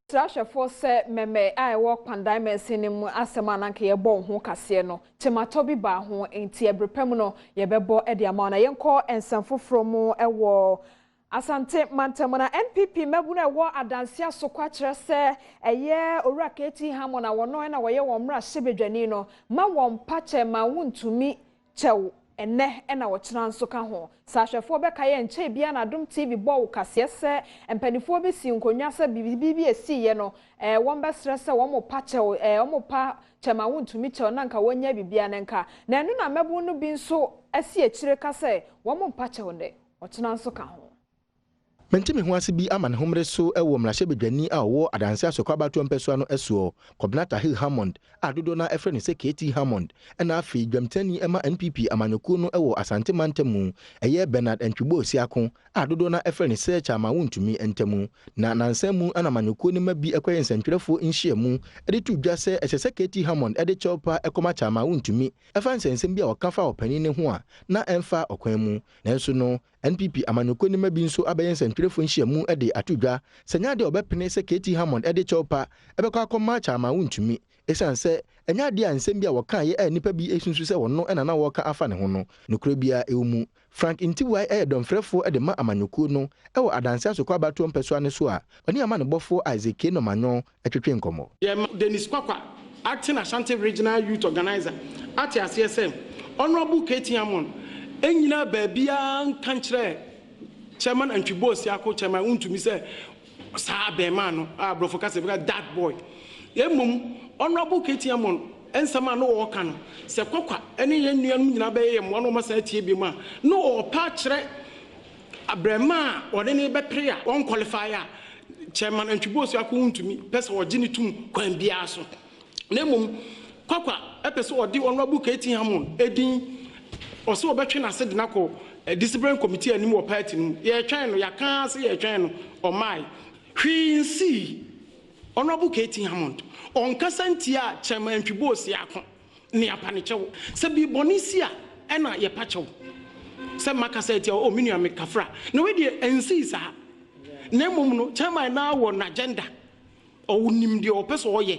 Trasha for se meme I walk pandime sinim asemana nke yebo ho kase no Premotobre ba ho enti ebrepem no yebebo e dia ma na yenko ensanfoforo mu ewo Asante mantamana NPP mebuna ewo Adansi-Asokwa se eye owura K.T na wono na woye wo mra hyebedwani no ma won pache ma Wontumi chew ene na wo kyena nso ka ho sahwefo be kaye nche bia na Adom TV bo kase se empanifo be si nkonwa se bibi esi ye no won be sre se wo mo pache wo mo pa chema Wontumi chew na nka wonya bibia ne nka na enu na mebu no bi nso asi ekire ka se wo mo pache wo ne wo kyena nso ka ho Mentimi ho ase bi ama ne homre so ewo mrahye a wo Adansi-Asokwa batu mpeso ano esuo Kobnata Hill Hammond adodo na efre ne se K.T Hammond na afi dwamtani ema NPP amanyoku no ewo Asante mantamu eye Bernard Ntwibo Siako adodo na efre ne se Chama Wontumi entamu na nansamu ana amanyoku ne mabi ekwaye nsantwerefo nhyiamu ede tu dwa se ehese K.T Hammond ede chopa ekoma Chama Wontumi efa nsensem bi a wakafa opani ne ho a na emfa okwan mu na enso no NPP amanyoku ne mabi nso abaye nsantwerefo nhyiamu ede atudwa senya de obepene se K.T Hammond ede chopa ebekwa akoma Chama Wontumi esanse enya de ansem bi a woka ye nipa bi esunsu se wono na woka afa ne ho no nokure bia ewumu Frank Ntiwai domfrefo ede ma amanyoku no ewo Adansi-Asokwa batu mpeso ane so a oni ama ne bofo Isaac no manyo etwetwe nkomo Dennis Kwakwa acting Ashanti Regional Youth Organizer at ASM Honorable K.T Hammond enyina baabia nkankyere Chairman Ntwibo Siako Chairman Wontumi se sa be man no Brofo Kasee that boy emum Honorable K.T Hammond ensama no wo ka no se Kwakwa ene ye nuanum nyina be ye mo no ma sa tie bi mu a no o pa kyere abrema ode ne be prayer on qualify a Chairman Ntwibo Siako Wontumi pese o gini tum kwan bia so na emum Kwakwa epese ode Honorable K.T Hammond edin oso obetwe na se de nako discipline committee anim wo party no ye twen no ya kan se ye twen no o mai hwinsi Honorable K.T Hammond on kasantia Chairman Ntwibo Siako ne apane chewo se bi bonisi a ena ye pa chewo se makasantia o minu amekafra na we de ensi sa na mum no Chairman na wo na agenda o nim de o peso o ye